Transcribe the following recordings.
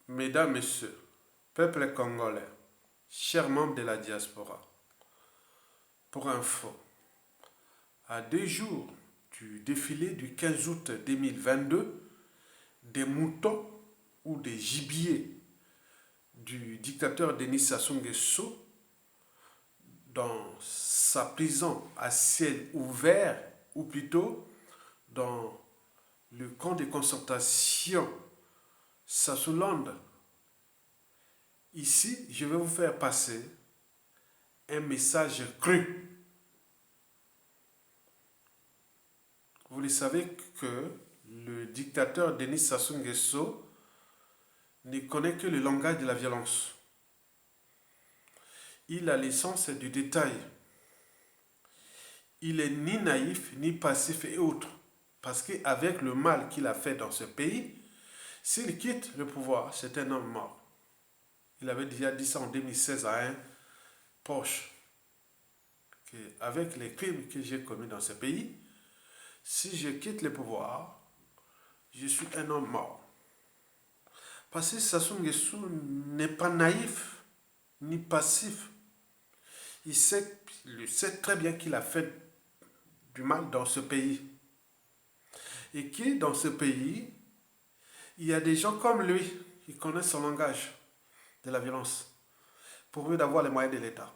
Mesdames, Messieurs, peuple congolais, chers membres de la diaspora, pour info, à 2 jours du défilé du 15 août 2022, des moutons ou des gibiers du dictateur Denis Sassou Nguesso dans sa prison à ciel ouvert, ou plutôt dans le camp de concentration Sassouland. Ici, je vais vous faire passer un message cru. Vous le savez que le dictateur Denis Sassou Nguesso ne connaît que le langage de la violence. Il a l'essence du détail. Il est ni naïf, ni passif et autres. Parce qu'avec le mal qu'il a fait dans ce pays, s'il quitte le pouvoir, c'est un homme mort. Il avait déjà dit ça en 2016 à un proche. Avec les crimes que j'ai commis dans ce pays, si je quitte le pouvoir, je suis un homme mort. Parce que Sassou Nguesso n'est pas naïf, ni passif. Il sait très bien qu'il a fait du mal dans ce pays. Et que dans ce pays, il y a des gens comme lui qui connaissent son langage de la violence, pourvu d'avoir les moyens de l'État.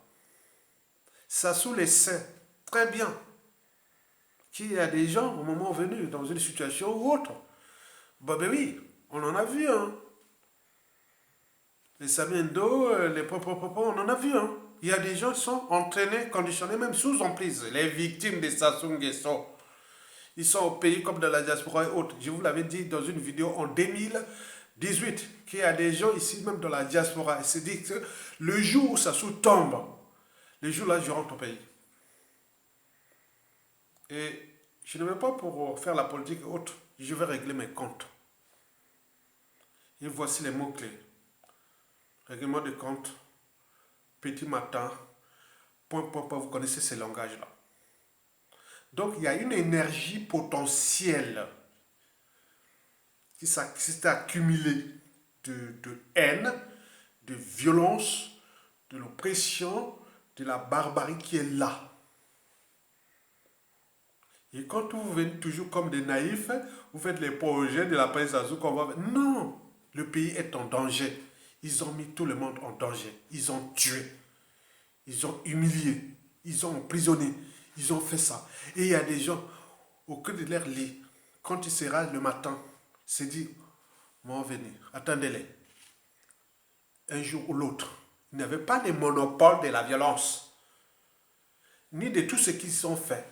Sassou le sait très bien qu'il y a des gens, au moment venu, dans une situation ou autre. Ben oui, on en a vu, hein. Les Samiendo, les popopopos, on en a vu, hein. Il y a des gens qui sont entraînés, conditionnés, même sous emprise. Les victimes de Sassou Nguesso. Ils sont au pays comme dans la diaspora et autres. Je vous l'avais dit dans une vidéo en 2018, qu'il y a des gens ici, même dans la diaspora. Ils se disent que le jour où Sassou tombe, le jour-là, je rentre au pays. Et je ne vais pas pour faire la politique et autres. Je vais régler mes comptes. Et voici les mots-clés. Règlement de compte, petit matin, point, vous connaissez ces langages-là. Donc, il y a une énergie potentielle qui s'est accumulée de haine, de violence, de l'oppression, de la barbarie qui est là. Et quand vous venez toujours comme des naïfs, vous faites les projets de la presse Azou qu'on va... Non, le pays est en danger. Ils ont mis tout le monde en danger. Ils ont tué. Ils ont humilié. Ils ont emprisonné. Ils ont fait ça. Et il y a des gens, au cœur de leur lit, quand il sera le matin, se dit, vont venir, attendez-les. Un jour ou l'autre. Ils n'avaient pas le monopole de la violence, ni de tout ce qu'ils ont fait.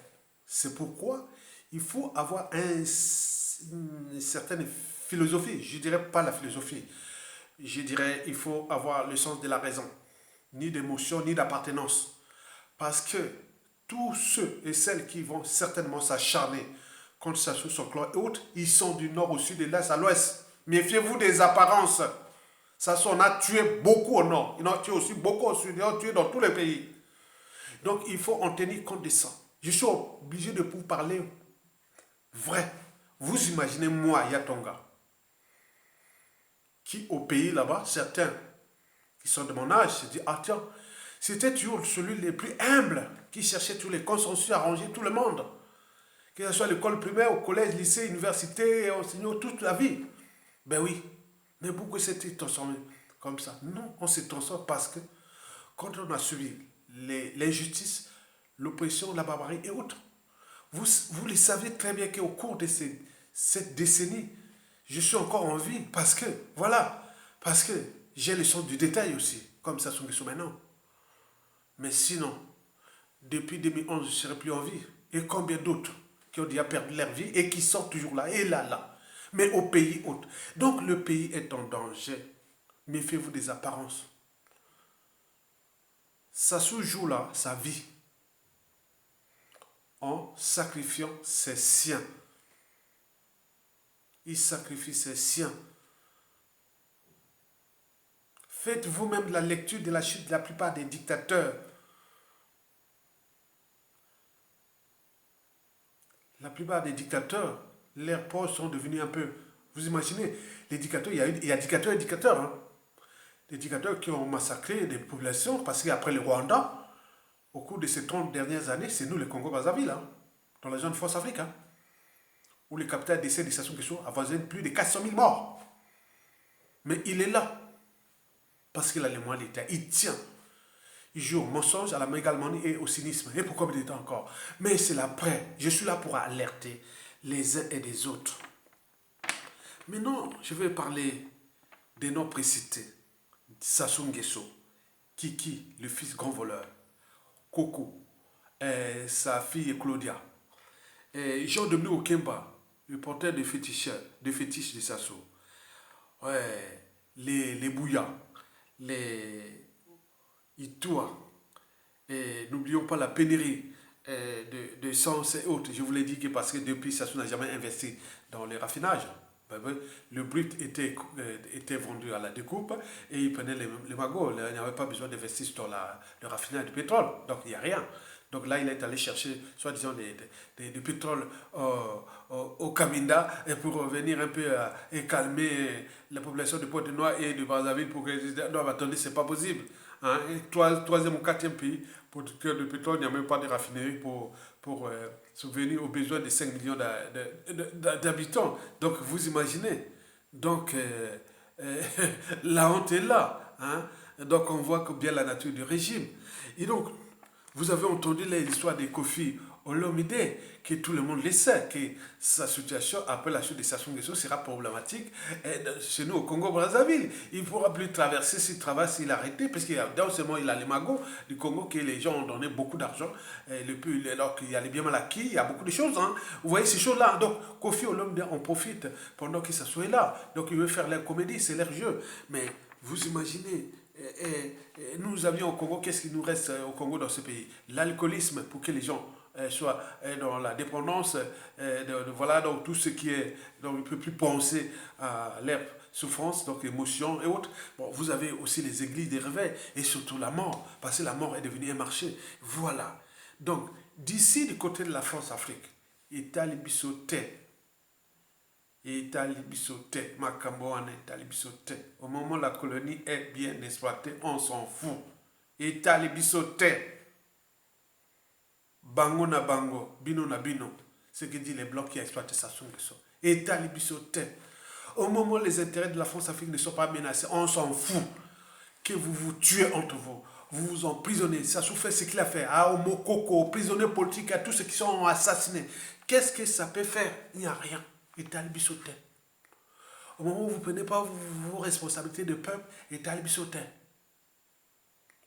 C'est pourquoi il faut avoir une certaine philosophie. Je ne dirais pas la philosophie. Je dirais il faut avoir le sens de la raison. Ni d'émotion, ni d'appartenance. Parce que tous ceux et celles qui vont certainement s'acharner contre Sassou, son clan et autres, ils sont du nord au sud, de l'est à l'ouest. Méfiez-vous des apparences. Sassou, on a tué beaucoup au nord. Il en a tué aussi beaucoup au sud. Il en a tué dans tous les pays. Donc il faut en tenir compte de ça. Je suis obligé de vous parler vrai. Vous imaginez moi, Yatonga, qui au pays là-bas, certains qui sont de mon âge se disent, ah tiens, c'était toujours celui le plus humble qui cherchait tous les consensus à ranger tout le monde. Que ce soit l'école primaire, au collège, lycée, université, enseignant, toute la vie. Ben oui, mais pourquoi s'est-il transformé comme ça? Non, on s'est transformé parce que quand on a subi l'injustice, l'oppression, la barbarie et autres, vous le savez très bien qu'au cours de cette décennie, je suis encore en vie parce que, voilà, parce que j'ai le sens du détail aussi, comme Sassou Nguesso maintenant. Mais sinon, depuis 2011, je ne serai plus en vie. Et combien d'autres qui ont déjà perdu leur vie et qui sont toujours là, et là, mais au pays autre. Donc le pays est en danger. Méfiez-vous des apparences. Sassou joue là sa vie en sacrifiant ses siens. Il sacrifie ses siens. Faites vous-même la lecture de la chute de la plupart des dictateurs. La plupart des dictateurs, leurs proches sont devenus un peu... Vous imaginez, les dictateurs, il y a dictateurs et dictateurs. Hein. Des dictateurs qui ont massacré des populations, parce qu'après le Rwanda, au cours de ces 30 dernières années, c'est nous, le Congo-Brazzaville, hein, dans la zone Force Afrique, hein, où le capitaine décès de Sassou Nguesso avoisine plus de 400 000 morts. Mais il est là, parce qu'il a les moyens d'État. Il tient. Il joue au mensonge, à la mégalomanie et au cynisme. Et pourquoi me dit encore? Mais c'est l'après. Je suis là pour alerter les uns et les autres. Maintenant, je vais parler des noms précités. Sassou Nguesso, Kiki, le fils grand voleur, Coco, sa fille Claudia, Jean-Dominique Okemba, le porteur de fétiches de Sassou, ouais, les Bouya, les Itoua, et n'oublions pas la pénurie de sens et autres. Je vous l'ai dit que parce que depuis Sassou n'a jamais investi dans les raffinages. Le brut était vendu à la découpe et il prenait les magots. Il n'y avait pas besoin d'investir dans le raffinage du pétrole. Donc il n'y a rien. Donc là, il est allé chercher, soi-disant, du pétrole au Caminda et pour revenir un peu et calmer la population de Pointe-Noire et de Brazzaville pour que... Non, attendez, c'est pas possible. Hein? Troisième ou quatrième pays producteur de pétrole, il n'y a même pas de raffinerie pour subvenir aux besoins de 5 millions d'habitants. Donc, vous imaginez. Donc, la honte est là. Hein? Donc, on voit que bien la nature du régime. Et donc, vous avez entendu l'histoire de Kofi Olomide, que tout le monde le sait, que sa situation après la chute de Sassou Nguesso sera problématique chez nous au Congo-Brazzaville. Il ne pourra plus traverser s'il travaille, s'il arrête, parce qu'il y a non seulement il a les magots du Congo que les gens ont donné beaucoup d'argent, alors qu'il y a les biens mal acquis, il y a beaucoup de choses. Hein. Vous voyez ces choses-là. Donc Kofi Olomide en profite pendant qu'il s'assoit là. Donc il veut faire leur comédie, c'est leur jeu. Mais vous imaginez... nous avions au Congo, qu'est-ce qui nous reste au Congo dans ce pays? L'alcoolisme pour que les gens soient dans la dépendance, voilà, donc tout ce qui est, donc il ne peut plus penser à leur souffrance, donc émotions et autres. Bon, vous avez aussi les églises des réveils et surtout la mort, parce que la mort est devenue un marché. Voilà. Donc, d'ici du côté de la France-Afrique, Italie Bissoté, au moment où la colonie est bien exploitée, on s'en fout. Itali bisote. Bango na bango, bino na bino. Ce que dit les blocs qui exploitent Sassou Nguesso. Itali bisote. Au moment où les intérêts de la France-Afrique ne sont pas menacés, on s'en fout. Que vous vous tuez entre vous. Vous vous emprisonnez. Sassou fait ce qu'il a fait. À Omokoko, prisonniers politiques, à tous ceux qui sont assassinés. Qu'est-ce que ça peut faire? Il n'y a rien. Itali bisote. Au moment où vous ne prenez pas vos responsabilités de peuple, Itali bisote.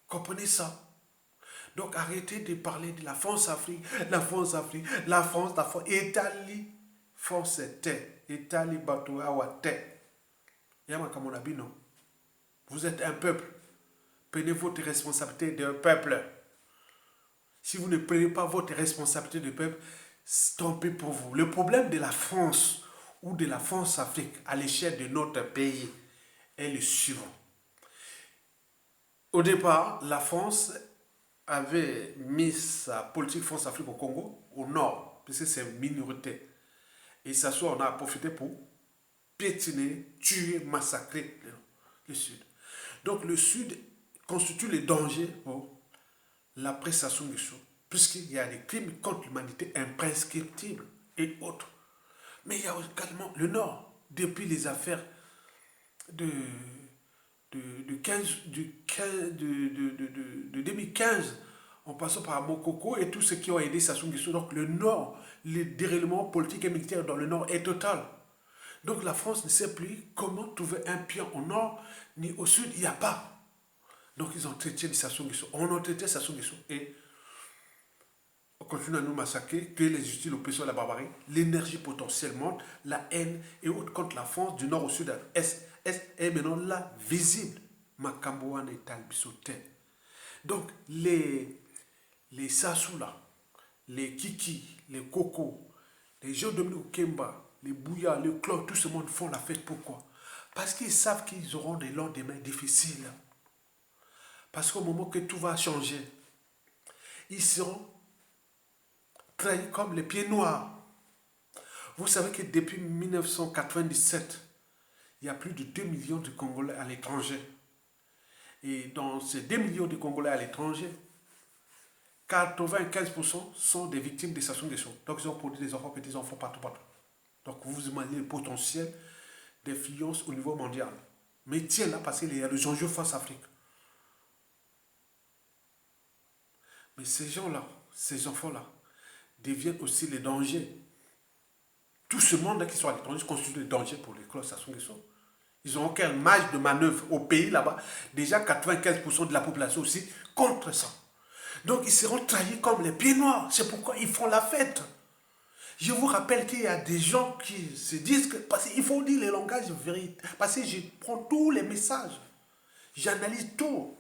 Comprenez ça. Donc arrêtez de parler de la France-Afrique, la France-Afrique, la France, Italie, France était, Italie, bateau, awate. Yamakamon. Vous êtes un peuple. Prenez votre responsabilité d'un peuple. Si vous ne prenez pas votre responsabilité de peuple, tant pis pour vous. Le problème de la France ou de la France-Afrique à l'échelle de notre pays est le suivant. Au départ, la France avait mis sa politique France-Afrique au Congo, au nord, puisque c'est une minorité. Et ça soit, on a profité pour piétiner, tuer, massacrer le Sud. Donc le Sud constitue le danger pour l'après Sassou Nguesso, puisqu'il y a des crimes contre l'humanité imprescriptibles et autres. Mais il y a également le Nord, depuis les affaires de 2015, en passant par Mokoko et tous ceux qui ont aidé Sassou Nguesso. Donc le Nord, le déroulement politique et militaire dans le Nord est total. Donc la France ne sait plus comment trouver un pion au Nord ni au Sud, il n'y a pas. Donc ils ont traité Sassou Nguesso. On a traité Sassou Nguesso et on continue à nous massacrer, que les justices, l'oppression, la barbarie, l'énergie potentiellement, la haine et autres contre la France du Nord au Sud, Est maintenant là visible. Makambouane et Talbisote. Donc les Sassou là, les Kiki, les Coco, les Jean-Dominique Okemba, les Bouya, les Claude, tout ce monde font la fête. Pourquoi? Parce qu'ils savent qu'ils auront des lendemains difficiles. Parce qu'au moment que tout va changer, ils seront trahis comme les pieds noirs. Vous savez que depuis 1997, il y a plus de 2 millions de Congolais à l'étranger. Et dans ces 2 millions de Congolais à l'étranger, 95% sont des victimes des Sassou Nguesso. Donc ils ont produit des enfants, petits-enfants partout, partout. Donc vous imaginez le potentiel d'influence au niveau mondial. Mais tiens là, parce qu'il y a des enjeux face à l'Afrique. Mais ces gens-là, ces enfants-là, deviennent aussi les dangers. Tout ce monde qui sont à l'étranger constitue des dangers pour les classes Sassou Nguesso. Ils ont aucune marge de manœuvre au pays là-bas. Déjà 95% de la population aussi contre ça. Donc ils seront trahis comme les pieds noirs. C'est pourquoi ils font la fête. Je vous rappelle qu'il y a des gens qui se disent que... Parce qu'il faut dire les langages véritables. Parce que je prends tous les messages. J'analyse tout.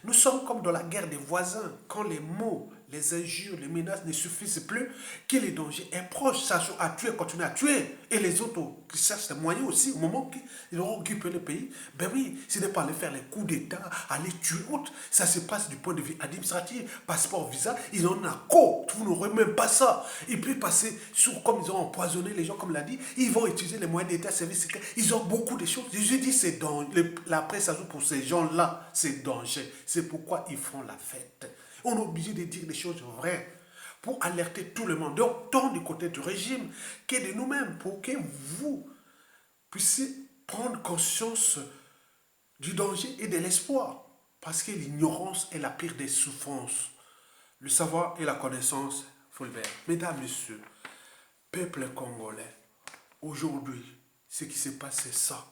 Nous sommes comme dans la guerre des voisins. Quand les mots, les injures, les menaces ne suffisent plus, que les dangers est proche, sachant à tuer, continuer à tuer. Et les autres qui cherchent des moyens aussi, au moment qu'ils auront occupé le pays, ben oui, ce n'est pas aller faire les coups d'État, aller tuer autres. Ça se passe du point de vue administratif, passeport, visa, ils en ont quoi. Vous n'aurez même pas ça. Et puis passer sur, comme ils ont empoisonné les gens, comme l'a dit, ils vont utiliser les moyens d'État, services secrets. Ils ont beaucoup de choses. Je dis, c'est dans la presse ajoute pour ces gens-là, c'est danger. C'est pourquoi ils font la fête. On est obligé de dire les choses vraies pour alerter tout le monde. Donc, tant du côté du régime que de nous-mêmes, pour que vous puissiez prendre conscience du danger et de l'espoir. Parce que l'ignorance est la pire des souffrances. Le savoir et la connaissance, Fulbert. Mesdames, Messieurs, peuple congolais, aujourd'hui, ce qui se passe, c'est ça.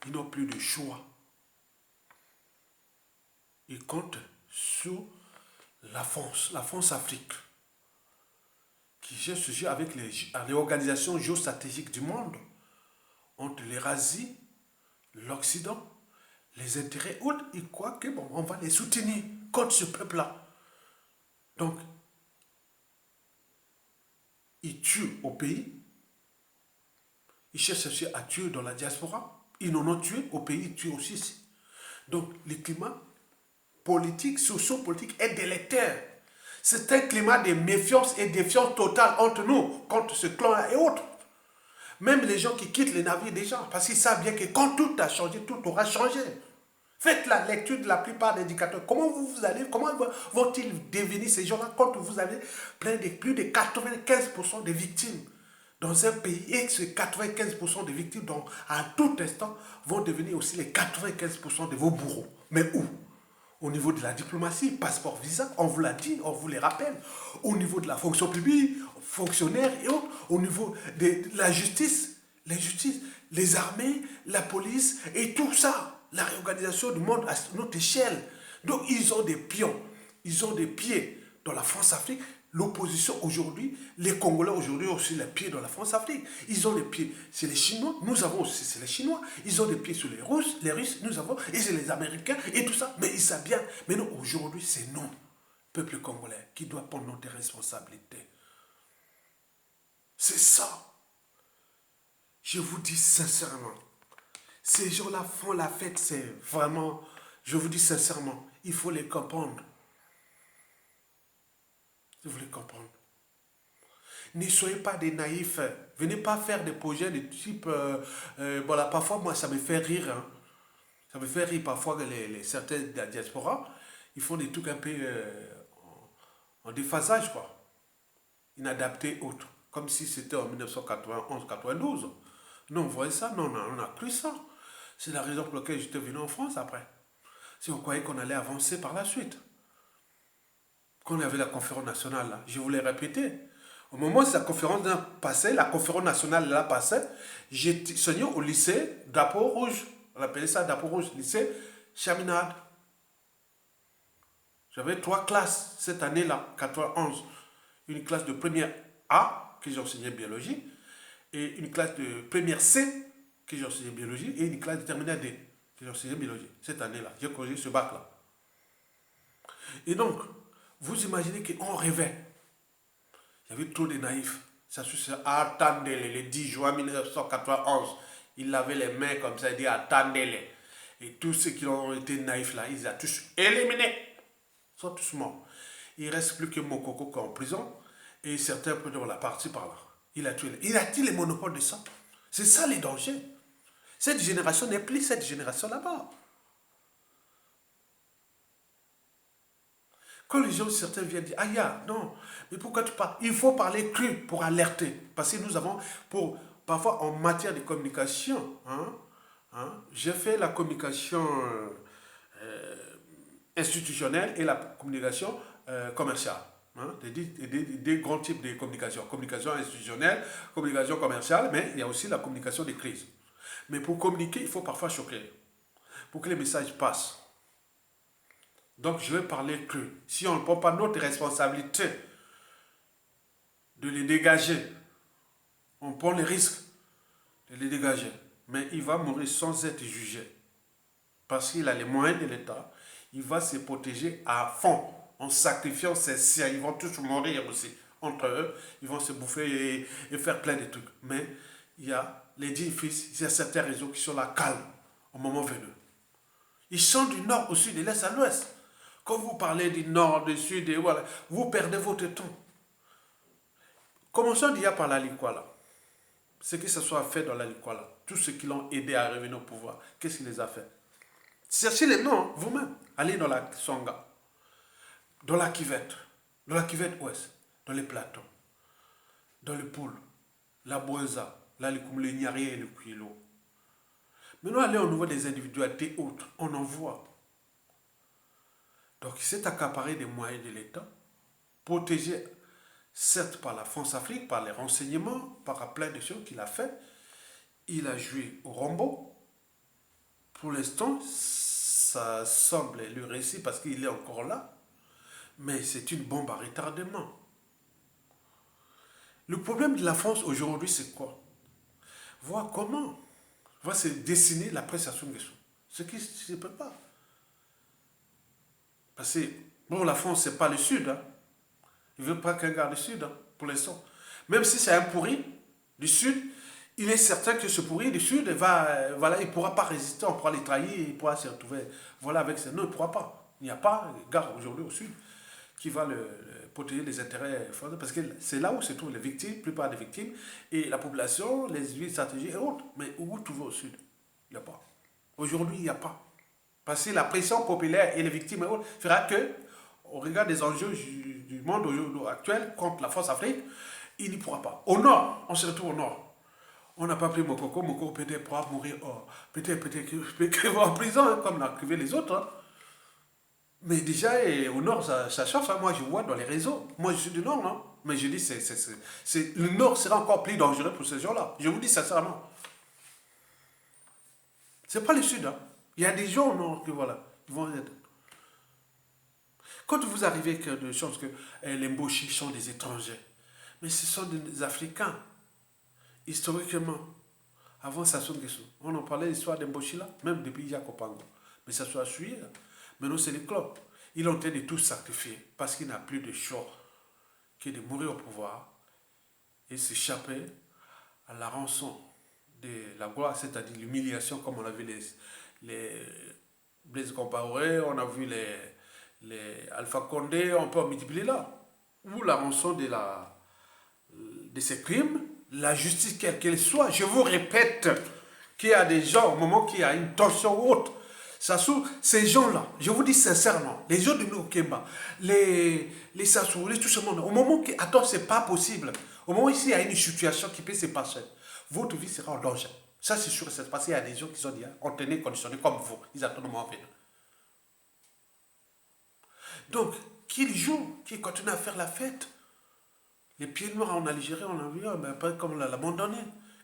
Ils n'ont plus de choix. Ils comptent sur la France-Afrique, qui gère ce jeu avec les organisations géostratégiques du monde, entre l'Eurasie, l'Occident, les intérêts autres, ils croient que bon, on va les soutenir contre ce peuple-là. Donc, ils tuent au pays, ils cherchent aussi à tuer dans la diaspora, ils en ont tué au pays, ils tuent aussi ici. Donc, le climat politique, socio-politique est délétère. C'est un climat de méfiance et de défiance totale entre nous, contre ce clan-là et autres. Même les gens qui quittent les navires déjà, parce qu'ils savent bien que quand tout a changé, tout aura changé. Faites la lecture de la plupart des indicateurs. Comment vont-ils devenir ces gens-là quand vous avez plus de 95% de victimes dans un pays et que ces 95% de victimes, à tout instant, vont devenir aussi les 95% de vos bourreaux. Mais où? Au niveau de la diplomatie, passeport, visa, on vous l'a dit, on vous les rappelle. Au niveau de la fonction publique, fonctionnaires et autres. Au niveau de la justice, les armées, la police et tout ça. La réorganisation du monde à notre échelle. Donc ils ont des pions, ils ont des pieds dans la France-Afrique. L'opposition aujourd'hui, les Congolais aujourd'hui ont aussi les pieds dans la France-Afrique. Ils ont les pieds, c'est les Chinois, nous avons aussi, c'est les Chinois. Ils ont des pieds sur les Russes, nous avons, et c'est les Américains, et tout ça. Mais ils savent bien, mais non, aujourd'hui, c'est nous, peuple congolais, qui doit prendre notre responsabilité. C'est ça. Je vous dis sincèrement, ces gens-là font la fête, c'est vraiment, je vous dis sincèrement, il faut les comprendre. Vous voulez comprendre. Ne soyez pas des naïfs. Venez pas faire des projets de type... voilà, parfois, moi, ça me fait rire. Hein. Ça me fait rire parfois que certains de la diaspora, ils font des trucs un peu en déphasage, quoi. Inadaptés, autres. Comme si c'était en 1991-92. Non, vous voyez ça? Non, non, on n'a plus ça. C'est la raison pour laquelle j'étais venu en France après. Si on croyait qu'on allait avancer par la suite. Quand on avait la conférence nationale, là, je vous l'ai répété. Au moment où la conférence passait, la conférence nationale là passait, j'ai enseigné au lycée Drapeau Rouge. On appelait ça Drapeau Rouge, lycée Chaminade. J'avais 3 classes cette année-là, 91. Une classe de première A, que j'ai enseigné biologie, et une classe de première C, que j'ai enseigné biologie, et une classe de terminale D, que j'ai enseigné biologie. Cette année-là, j'ai corrigé ce bac-là. Et donc, vous imaginez qu'on rêvait. Il y avait trop de naïfs. Ça se attendez-les, le 10 juin 1991. Il avait les mains comme ça, il dit attendez-les. Et tous ceux qui ont été naïfs là, ils ont tous éliminés. Ils sont tous morts. Il ne reste plus que Mokoko qui est en prison. Et certains peuvent la partie par là. Il a tué les monopoles de ça. C'est ça les dangers. Cette génération n'est plus cette génération là-bas. Quand les gens, certains viennent dire, aïe, non, mais pourquoi tu parles? Il faut parler cru pour alerter. Parce que nous avons, parfois en matière de communication, j'ai fait la communication institutionnelle et la communication commerciale. Des grands types de communication. Communication institutionnelle, communication commerciale, mais il y a aussi la communication des crises. Mais pour communiquer, il faut parfois choquer. Pour que les messages passent. Donc je vais parler cru. Si on ne prend pas notre responsabilité de les dégager, on prend le risque de les dégager. Mais il va mourir sans être jugé. Parce qu'il a les moyens de l'État. Il va se protéger à fond en sacrifiant ses siens. Ils vont tous mourir aussi. Entre eux, ils vont se bouffer et faire plein de trucs. Mais il y a les 10 fils, il y a certains réseaux qui sont là calmes au moment venu. Ils sont du nord au sud, de l'est à l'ouest. Quand vous parlez du nord, du sud, et voilà, vous perdez votre temps. Commençons déjà par la Likwala. Ce qui se soit fait dans la Likwala, tous ceux qui l'ont aidé à revenir au pouvoir, qu'est-ce qu'il les a fait? Cherchez les noms vous-même. Allez dans la Songa, dans la Kivette ouest, dans les plateaux, dans le Poul, la Boisa, la Likoum, le Nyari et le Kuilo. Maintenant, allez au niveau des individualités autres, on en voit. Donc, il s'est accaparé des moyens de l'État, protégé, certes par la France-Afrique, par les renseignements, par plein de choses qu'il a fait. Il a joué au Rambo. Pour l'instant, ça semble lui réussir parce qu'il est encore là. Mais c'est une bombe à retardement. Le problème de la France aujourd'hui, c'est quoi? Voir comment va se dessiner la presse à Sungesu. Ce qui ne peut pas. Parce que, bon, la France, c'est pas le Sud. Hein. Il ne veut pas qu'un gars du Sud, hein, pour l'instant. Même si c'est un pourri du Sud, il est certain que ce pourri du Sud, voilà, il ne pourra pas résister, on pourra les trahir, il pourra se retrouver voilà, avec ses... Non, il ne pourra pas. Il n'y a pas un gars aujourd'hui au Sud qui va protéger les intérêts français, parce que c'est là où se trouvent les victimes, la plupart des victimes, et la population, les villes stratégiques et autres. Mais où vous trouvez au Sud? Il n'y a pas. Aujourd'hui, il n'y a pas. Parce que la pression populaire et les victimes et autres fera que, au regard des enjeux du monde actuel contre la France-Afrique, il n'y pourra pas. Au nord, on se retrouve au nord. On n'a pas pris Mokoko peut-être pourra mourir, peut-être qu'il va en prison, hein, comme l'a privé les autres. Hein. Mais déjà, au nord, ça chauffe. Hein. Moi, je vois dans les réseaux. Moi, je suis du nord, non? Mais je dis, le nord sera encore plus dangereux pour ces gens-là. Je vous dis sincèrement. C'est pas le sud. Hein. Il y a des gens au nord qui voilà, ils vont être. Quand vous arrivez avec des choses que les Mboshi sont des étrangers, mais ce sont des Africains. Historiquement, avant Sassou Nguesso, on en parlait de l'histoire des Mboshi là, même depuis Yakopango. Mais ça soit suivi. Maintenant, c'est les clubs. Il est en train de tout sacrifier parce qu'il n'a plus de choix que de mourir au pouvoir et s'échapper à la rançon de la gloire, c'est-à-dire l'humiliation, comme on a vu les Blaise Compaoré, on a vu les Alpha Condé, on peut en multiplier là. Ou la rançon de ces crimes, la justice quelle qu'elle soit. Je vous répète qu'il y a des gens, au moment qu'il y a une tension haute, Sassou, ces gens-là, je vous dis sincèrement, les gens de Nokemba, les Sassou, tout ce monde, au moment que, attends, c'est pas possible, au moment où il y a une situation qui peut se passer, votre vie sera en danger. Ça, c'est sûr, c'est parce qu'il y a des gens qui sont déjà entraînés, conditionnés comme vous, ils attendent le moment venu. Donc, qu'ils jouent, qu'ils continuent à faire la fête. Les pieds noirs en Algérie, on a vu, mais pas comme l'abandonné,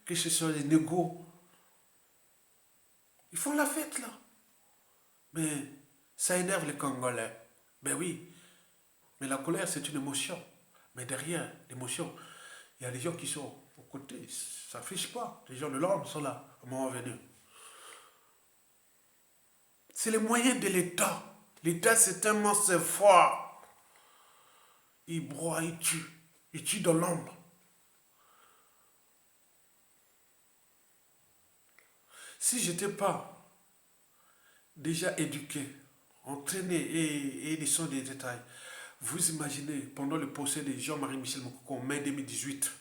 que ce sont les négos. Ils font la fête, là. Mais ça énerve les Congolais. Ben oui. Mais la colère, c'est une émotion. Mais derrière l'émotion, il y a des gens qui sont aux côtés. Ça ne fiche pas. Les gens de l'ordre sont là, au moment venu. C'est les moyens de l'État. L'État, c'est un monstre fort. Il broie, il tue. Il tue dans l'ombre. Si je n'étais pas déjà éduqué, entraîné et ils sont des détails, vous imaginez, pendant le procès de Jean-Marie Michel Mokoko en mai 2018,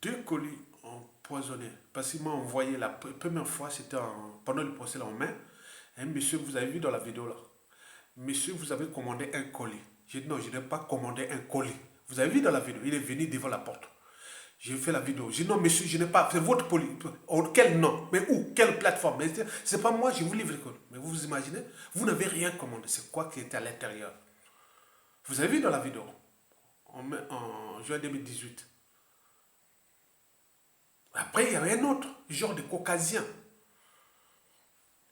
2 colis ont empoisonné. Parce qu'il m'a envoyé la première fois, c'était pendant le procès en mai. Hein, monsieur, vous avez vu dans la vidéo là. Monsieur, vous avez commandé un colis. J'ai dit non, je n'ai pas commandé un colis. Vous avez vu dans la vidéo, il est venu devant la porte. J'ai fait la vidéo. J'ai dit non, monsieur, je n'ai pas. C'est votre colis. Quel nom? Mais où? Quelle plateforme? Mais c'est pas moi, je vous livre le colis. Mais vous vous imaginez? Vous n'avez rien commandé. C'est quoi qui était à l'intérieur? Vous avez vu dans la vidéo en juin 2018. Après, il y avait un autre, genre de caucasien.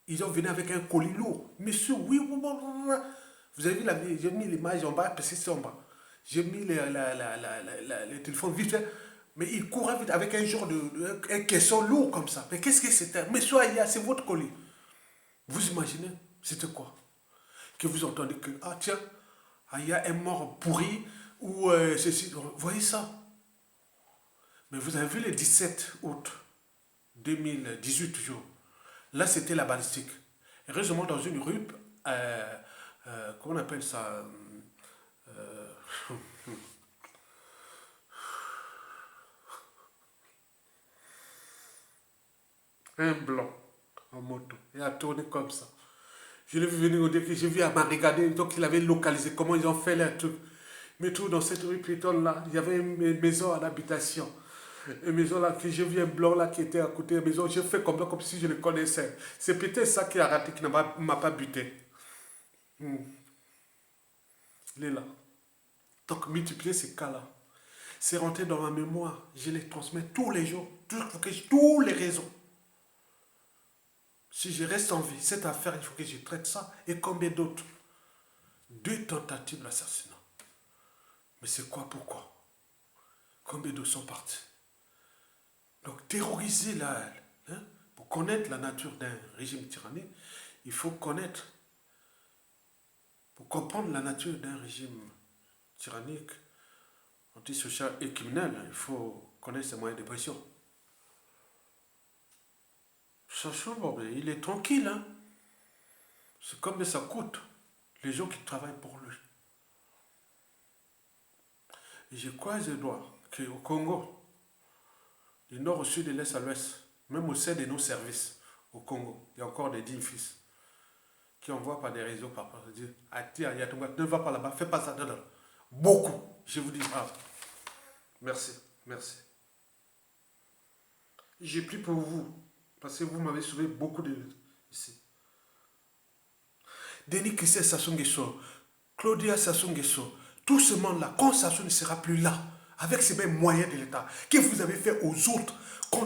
Ils ont venu avec un colis lourd. Monsieur, oui, vous avez vu, j'ai mis l'image en bas, parce que c'est en bas. J'ai mis le téléphone vite fait. Mais il courait vite avec un genre un caisson lourd comme ça. Mais qu'est-ce que c'était? Monsieur Aya, c'est votre colis. Vous imaginez? C'était quoi? Que vous entendez que, ah tiens, Aya est mort pourri, ou ceci. Vous voyez ça? Mais vous avez vu le 17 août 2018 toujours. Là, c'était la balistique. Heureusement, dans une rue, comment on appelle ça? euh, un blanc en moto. Il a tourné comme ça. Je l'ai vu venir dire que j'ai vu à m'a regardé, donc il avait localisé comment ils ont fait leur truc. Mais tout dans cette rue piétonne là, il y avait une maison en habitation. Une maison là, que j'ai vu un blanc là qui était à côté de la maison. J'ai fait comme si je le connaissais. C'est peut-être ça qui a raté, qui ne m'a pas buté. Hmm. Il est là. Donc, multiplier ces cas-là. C'est rentré dans ma mémoire. Je les transmets tous les jours. Tous les réseaux. Si je reste en vie, cette affaire, il faut que je traite ça. Et combien d'autres? 2 tentatives d'assassinat. Mais c'est quoi, pourquoi? Combien d'autres sont partis? Donc, terroriser là, hein, pour connaître la nature d'un régime tyrannique, il faut connaître, pour comprendre la nature d'un régime tyrannique, antisocial et criminel, il faut connaître ses moyens de pression. Sachant, bon, il est tranquille, hein. C'est comme ça coûte, les gens qui travaillent pour lui. Et je croise les doigts qu'au Congo, du nord au sud, de l'est à l'ouest, même au sein de nos services au Congo, il y a encore des dignes fils qui envoient par des réseaux par dire ah tiens, ne va pas là-bas, fais pas ça. Non, non. Beaucoup. Je vous dis, ah, merci, merci. J'ai pris pour vous, parce que vous m'avez sauvé beaucoup de ici. Denis Christian Sassou Nguesso, Claudia Sassou Nguesso, tout ce monde-là, quand Sassou ne sera plus là, avec ces mêmes moyens de l'État, que vous avez fait aux autres,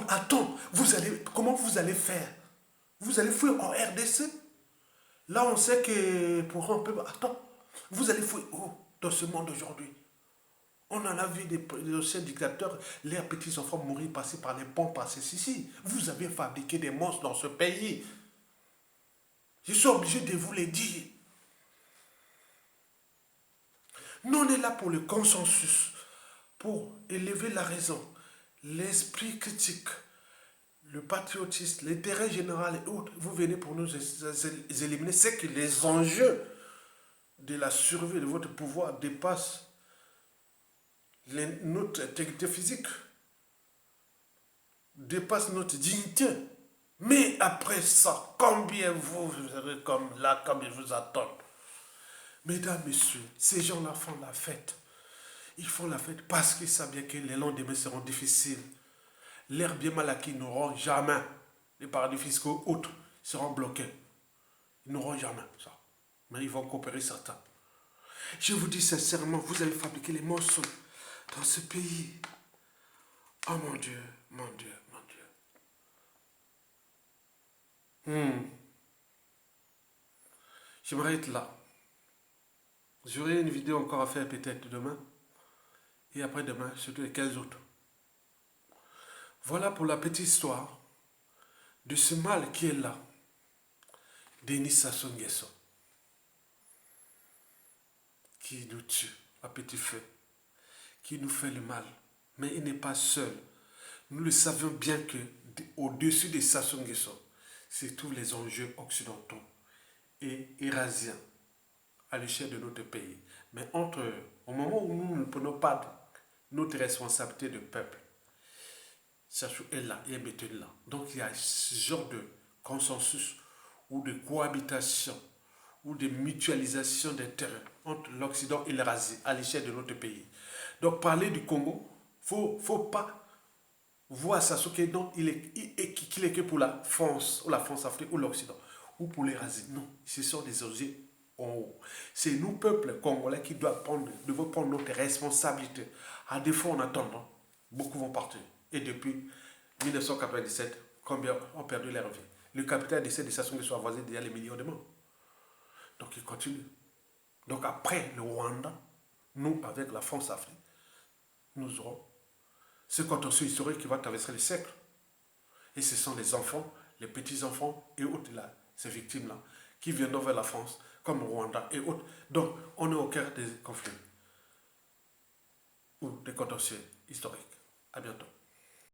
attends, comment vous allez faire? Vous allez fuir en RDC? Là, on sait que pour un peu... Attends, vous allez fuir où dans ce monde aujourd'hui? On en a vu des anciens dictateurs, leurs petits-enfants mourir, passer par les ponts, passer ici. Vous avez fabriqué des monstres dans ce pays. Je suis obligé de vous le dire. Nous, on est là pour le consensus, pour élever la raison, l'esprit critique, le patriotisme, l'intérêt général et autres. Vous venez pour nous éliminer. C'est que les enjeux de la survie de votre pouvoir dépassent notre intégrité physique, dépassent notre dignité. Mais après ça, combien vous serez comme là, comme ils vous attendent? Mesdames, messieurs, ces gens-là font la fête. Ils font la fête parce qu'ils savent bien que les lendemains seront difficiles. L'air bien mal acquis n'auront jamais. Les paradis fiscaux autres seront bloqués. Ils n'auront jamais ça. Mais ils vont coopérer certains. Je vous dis sincèrement, vous allez fabriquer les monstres dans ce pays. Oh mon Dieu, mon Dieu, mon Dieu. J'aimerais être là. J'aurai une vidéo encore à faire peut-être demain. Et après-demain, surtout les 15 autres. Voilà pour la petite histoire de ce mal qui est là. Denis Sassou Nguesso. Qui nous tue à petit feu. Qui nous fait le mal. Mais il n'est pas seul. Nous le savions bien que au-dessus de Sassou Nguesso, c'est tous les enjeux occidentaux et eurasiens à l'échelle de notre pays. Mais au moment où nous ne prenons pas notre responsabilité de peuple, Sachou est là, il est méthode là. Donc il y a ce genre de consensus ou de cohabitation ou de mutualisation des terrains entre l'Occident et l'Eurasie à l'échelle de notre pays. Donc parler du Congo, faut pas voir Sassou qu'il est que pour la France, ou la France-Afrique, ou l'Occident, ou pour l'Eurasie. Non, ce sont des objets en haut. C'est nous, peuple congolais, qui devons prendre notre responsabilité. À défaut, en attendant, beaucoup vont partir. Et depuis 1997, combien ont perdu leur vie? Le capital décès de Sassou Nguesso a voisé déjà les millions de morts. Donc il continue. Donc après le Rwanda, nous, avec la France-Afrique, nous aurons ce contentieux historique qui va traverser les siècles. Et ce sont les enfants, les petits-enfants et autres là, ces victimes-là, qui viendront vers la France, comme Rwanda et autres. Donc, on est au cœur des conflits ou des contentieux historiques. À bientôt.